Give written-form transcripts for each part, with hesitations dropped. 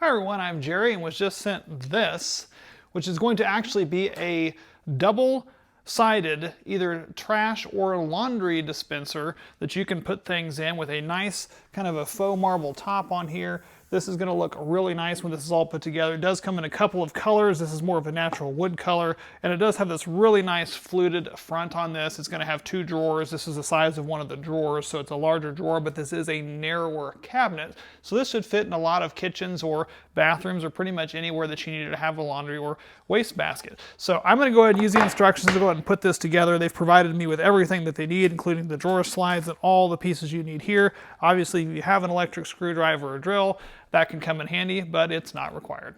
Hi everyone, I'm Jerry and was just sent this, which is going to actually be a double-sided either trash or laundry dispenser that you can put things in with a nice kind of a faux marble top on here. This is going to look really nice when this is all put together. It does come in a couple of colors. This is more of a natural wood color, and it does have this really nice fluted front on this. It's going to have two drawers. This is the size of one of the drawers, so it's a larger drawer, but this is a narrower cabinet. So this should fit in a lot of kitchens or bathrooms or pretty much anywhere that you need to have a laundry or waste basket. So I'm going to go ahead and use the instructions to go ahead and put this together. They've provided me with everything that they need, including the drawer slides and all the pieces you need here. Obviously, if you have an electric screwdriver or drill, that can come in handy, but it's not required.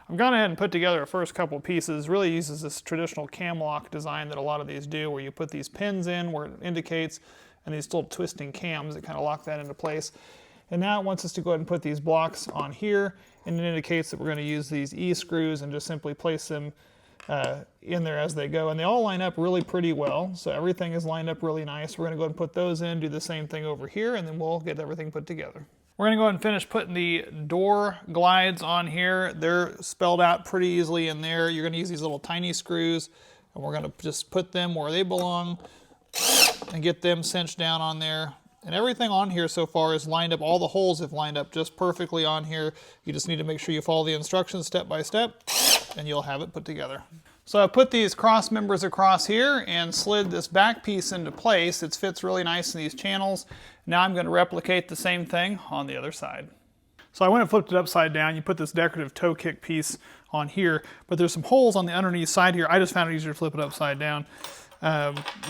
I've gone ahead and put together the first couple of pieces. Really uses this traditional cam lock design that a lot of these do, where you put these pins in where it indicates, and these little twisting cams that kind of lock that into place. And now it wants us to go ahead and put these blocks on here, and it indicates that we're going to use these E-screws and just simply place them in there as they go. And they all line up really pretty well, so everything is lined up really nice. We're going to go ahead and put those in, do the same thing over here, and then we'll get everything put together. We're going to go ahead and finish putting the door glides on here. They're spelled out pretty easily in there. You're going to use these little tiny screws, and we're going to just put them where they belong and get them cinched down on there. And everything on here so far is lined up. All the holes have lined up just perfectly on here. You just need to make sure you follow the instructions step by step, and you'll have it put together. So I put these cross members across here and slid this back piece into place. It fits really nice in these channels. Now I'm going to replicate the same thing on the other side. So I went and flipped it upside down. You put this decorative toe kick piece on here, but there's some holes on the underneath side here. I just found it easier to flip it upside down.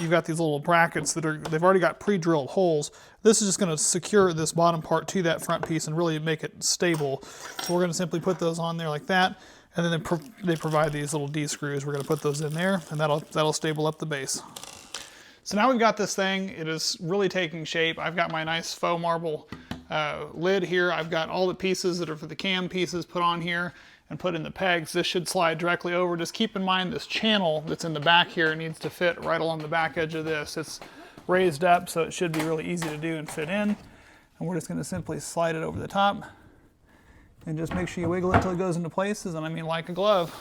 You've got these little brackets they've already got pre-drilled holes. This is just going to secure this bottom part to that front piece and really make it stable. So we're going to simply put those on there like that. And then they provide these little D screws. We're going to put those in there, and that'll stable up the base. So now we've got this thing. It is really taking shape. I've got my nice faux marble lid here. I've got all the pieces that are for the cam pieces put on here and put in the pegs. This should slide directly over. Just keep in mind this channel that's in the back here needs to fit right along the back edge of this. It's raised up, so it should be really easy to do and fit in. And we're just going to simply slide it over the top. And just make sure you wiggle it until it goes into places, and I mean like a glove.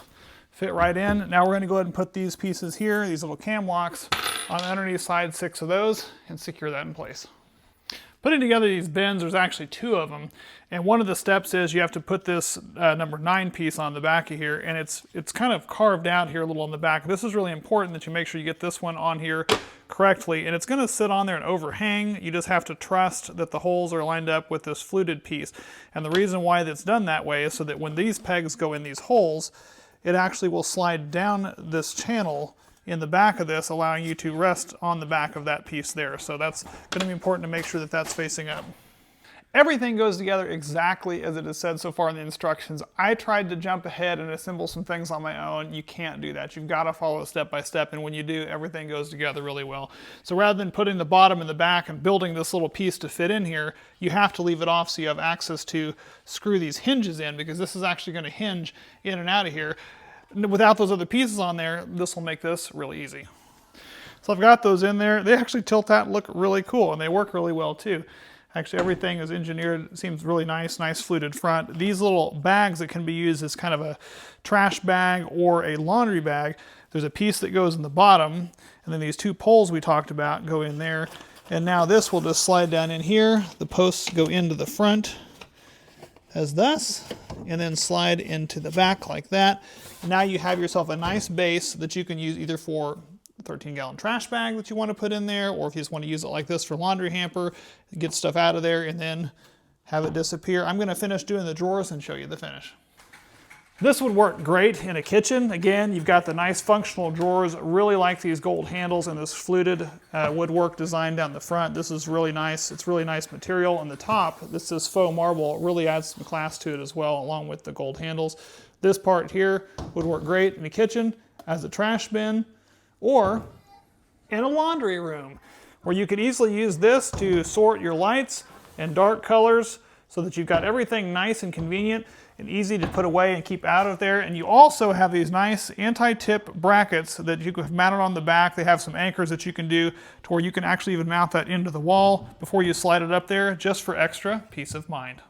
Fit right in. Now we're going to go ahead and put these pieces here, these little cam locks, on the underneath side, 6 of those, and secure that in place. Putting together these bins, there's actually 2 of them, and one of the steps is you have to put this number 9 piece on the back of here, and it's kind of carved out here a little on the back. This is really important that you make sure you get this one on here correctly, and it's going to sit on there and overhang. You just have to trust that the holes are lined up with this fluted piece, and the reason why that's done that way is so that when these pegs go in these holes, it actually will slide down this channel in the back of this, allowing you to rest on the back of that piece there. So that's going to be important to make sure that that's facing up. Everything goes together exactly as it is said so far in the instructions. I tried to jump ahead and assemble some things on my own. You can't do that. You've got to follow step by step, and when you do, everything goes together really well. So rather than putting the bottom in the back and building this little piece to fit in here, you have to leave it off so you have access to screw these hinges in, because this is actually going to hinge in and out of here. Without those other pieces on there, this will make this really easy. So I've got those in there. They actually tilt out and look really cool, and they work really well too. Actually, everything is engineered, it seems really nice fluted front. These little bags that can be used as kind of a trash bag or a laundry bag, there's a piece that goes in the bottom, and then these 2 poles we talked about go in there. And now this will just slide down in here. The posts go into the front as thus, and then slide into the back like that. Now you have yourself a nice base that you can use either for a 13-gallon trash bag that you want to put in there, or if you just want to use it like this for laundry hamper, get stuff out of there and then have it disappear. I'm going to finish doing the drawers and show you the finish. This would work great in a kitchen. Again, you've got the nice functional drawers. Really like these gold handles and this fluted woodwork design down the front. This is really nice. It's really nice material. On the top, this is faux marble. It really adds some class to it as well, along with the gold handles. This part here would work great in the kitchen as a trash bin or in a laundry room, where you could easily use this to sort your lights and dark colors so that you've got everything nice and convenient and easy to put away and keep out of there. And you also have these nice anti-tip brackets that you can mount it on the back. They have some anchors that you can do to where you can actually even mount that into the wall before you slide it up there, just for extra peace of mind.